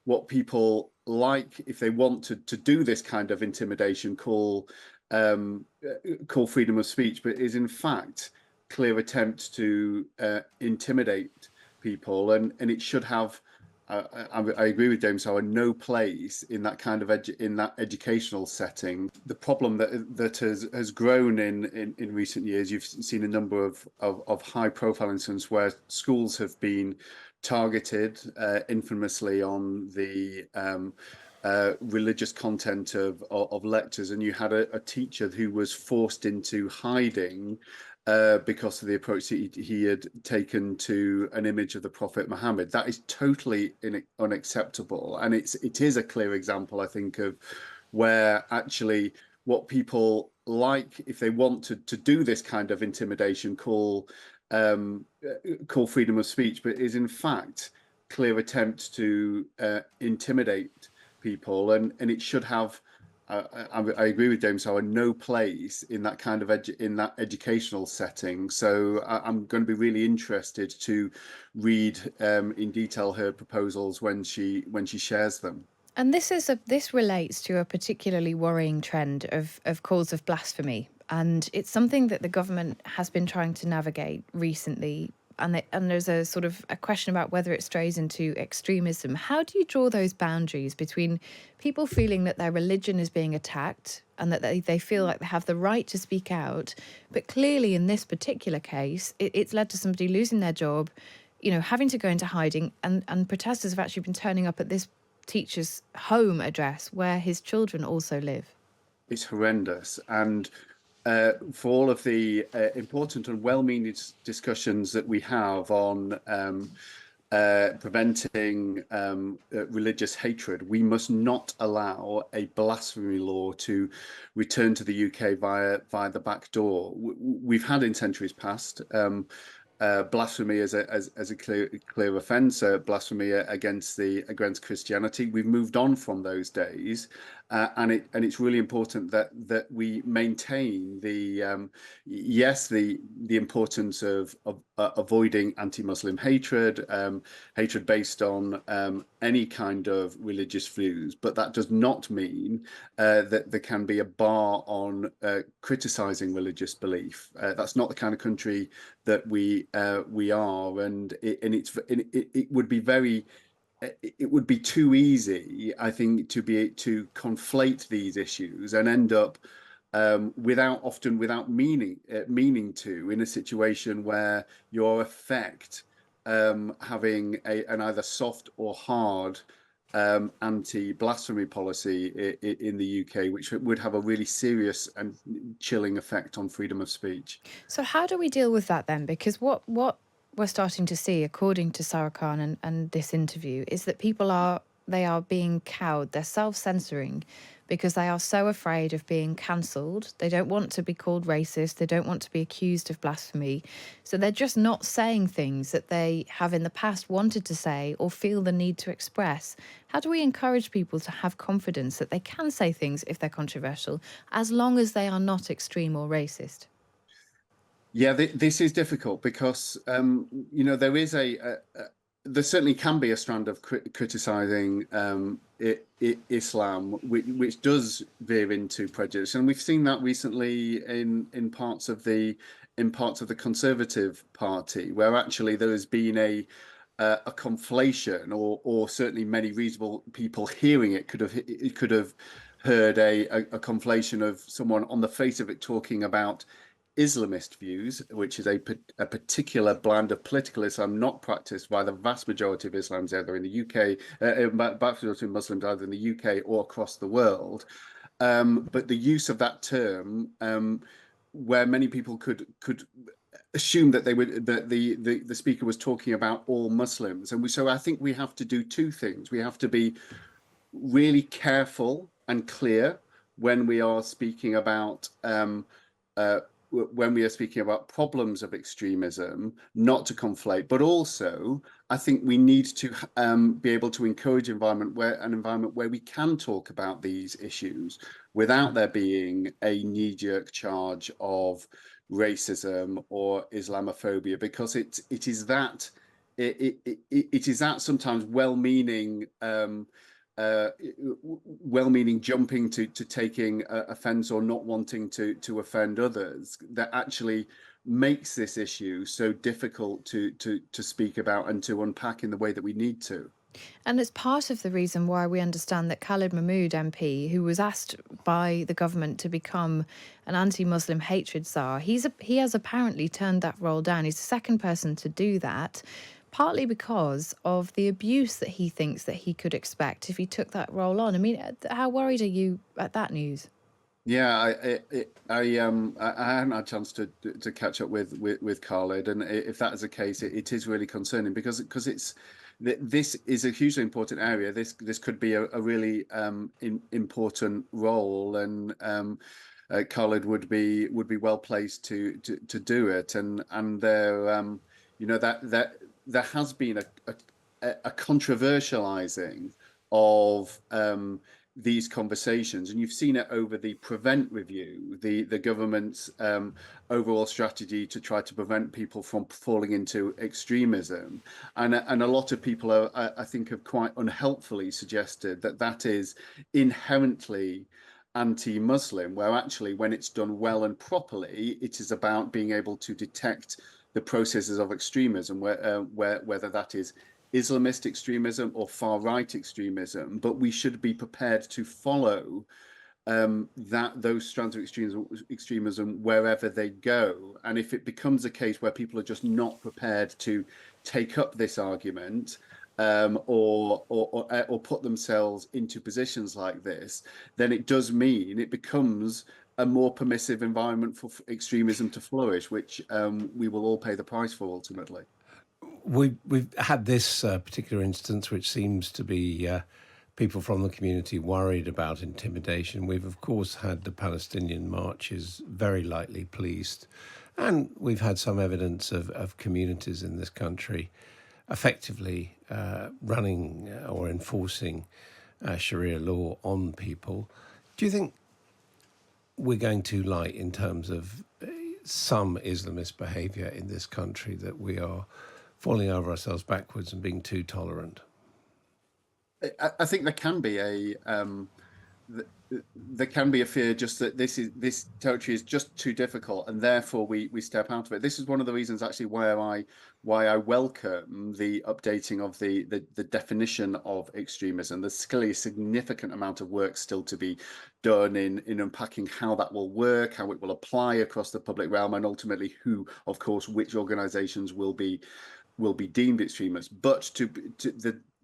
what people like, if they want to do this kind of intimidation, call freedom of speech, but is in fact clear attempt to intimidate people, and it should have. I agree with James Howard. No place in that kind of in that educational setting. The problem that has grown in recent years, you've seen a number of high profile incidents where schools have been targeted infamously on the religious content of lectures, and you had a teacher who was forced into hiding because of the approach that he had taken to an image of the Prophet Muhammad. That is totally unacceptable, and it is a clear example, I think, of where actually what people like, if they want to do this kind of intimidation, call freedom of speech, but is in fact clear attempt to intimidate people, and it should have. I agree with James Howard. No place in that kind of in that educational setting. So I'm going to be really interested to read in detail her proposals when she shares them. And this relates to a particularly worrying trend of calls of blasphemy, and it's something that the government has been trying to navigate recently. And there's a sort of a question about whether it strays into extremism. How do you draw those boundaries between people feeling that their religion is being attacked and that they feel like they have the right to speak out, but clearly in this particular case, it's led to somebody losing their job, having to go into hiding, and protesters have actually been turning up at this teacher's home address where his children also live? It's horrendous, and for all of the important and well-meaning discussions that we have on preventing religious hatred, we must not allow a blasphemy law to return to the UK via the back door. We've had in centuries past blasphemy as a clear offence, blasphemy against Christianity. We've moved on from those days, and it's really important that we maintain the importance of avoiding anti-Muslim hatred, hatred based on any kind of religious views. But that does not mean that there can be a bar on criticising religious belief. That's not the kind of country that we are, and it would be very. It would be too easy, I think, to conflate these issues and end up without meaning to, in a situation where you're having an either soft or hard anti-blasphemy policy in the UK, which would have a really serious and chilling effect on freedom of speech. So how do we deal with that then? Because what we're starting to see, according to Sarah Khan and this interview, is that people are being cowed. They're self-censoring because they are so afraid of being cancelled. They don't want to be called racist. They don't want to be accused of blasphemy. So they're just not saying things that they have in the past wanted to say or feel the need to express. How do we encourage people to have confidence that they can say things if they're controversial, as long as they are not extreme or racist? Yeah, this is difficult because there is there certainly can be a strand of criticising Islam, which does veer into prejudice, and we've seen that recently in parts of the Conservative Party, where actually there has been a conflation, or certainly many reasonable people hearing it could have heard a conflation of someone on the face of it talking about Islamist views, which is a particular blend of political Islam not practiced by the vast majority of Islams either in the UK, vast majority of Muslims either in the UK or across the world. But the use of that term, where many people could assume that the speaker was talking about all Muslims, and so I think we have to do two things. We have to be really careful and clear when we are speaking about problems of extremism, not to conflate, but also I think we need to be able to encourage an environment where we can talk about these issues without there being a knee-jerk charge of racism or Islamophobia, because it is that it is that sometimes well-meaning jumping to taking offence or not wanting to offend others that actually makes this issue so difficult to speak about and to unpack in the way that we need to. And it's part of the reason why we understand that Khalid Mahmood MP, who was asked by the government to become an anti-Muslim hatred czar, he has apparently turned that role down. He's the second person to do that, partly because of the abuse that he thinks that he could expect if he took that role on. I mean, how worried are you at that news? Yeah, I hadn't had a chance to catch up with Khalid, and if that is the case, it is really concerning because this is a hugely important area. This could be a really important role, and Khalid would be well placed to do it. And there there has been a controversializing of these conversations, and you've seen it over the Prevent review, the government's overall strategy to try to prevent people from falling into extremism, and a lot of people I think have quite unhelpfully suggested that that is inherently anti-Muslim, where actually when it's done well and properly, it is about being able to detect the processes of extremism, whether that is Islamist extremism or far right extremism, but we should be prepared to follow those strands of extremism wherever they go. And if it becomes a case where people are just not prepared to take up this argument, or put themselves into positions like this, then it does mean it becomes a more permissive environment for extremism to flourish, which we will all pay the price for ultimately. We've had this particular instance, which seems to be people from the community worried about intimidation. We've, of course, had the Palestinian marches very lightly policed, and we've had some evidence of communities in this country effectively running or enforcing Sharia law on people. Do you think we're going too light in terms of some Islamist behaviour in this country, that we are falling over ourselves backwards and being too tolerant? I think there can be a fear just that this territory is just too difficult, and therefore we step out of it. This is one of the reasons actually why I welcome the updating of the definition of extremism. There's clearly a significant amount of work still to be done in unpacking how that will work, how it will apply across the public realm, and ultimately which organizations will be deemed extremist. But to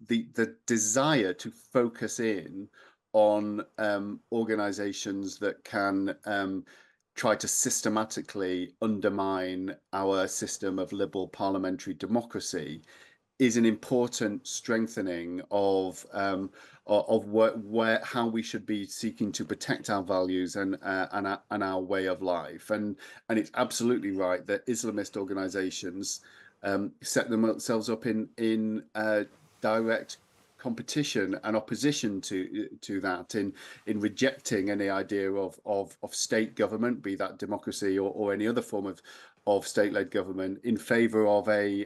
the desire to focus in on organizations that can try to systematically undermine our system of liberal parliamentary democracy is an important strengthening of how we should be seeking to protect our values and our way of life. And it's absolutely right that Islamist organizations set themselves up in direct competition and opposition to that, in rejecting any idea of state government, be that democracy or any other form of state-led government, in favor of a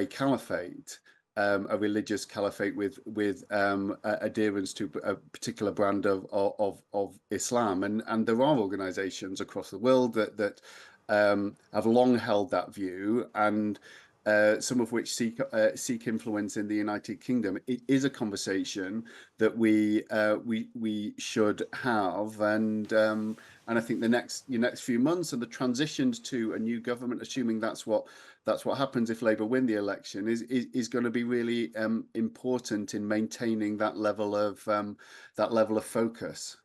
caliphate, a religious caliphate with adherence to a particular brand of Islam. And there are organizations across the world that have long held that view, and some of which seek influence in the United Kingdom. It is a conversation that we should have, and I think the next few months and the transitions to a new government, assuming that's what happens if Labour win the election, is going to be really important in maintaining that level of focus.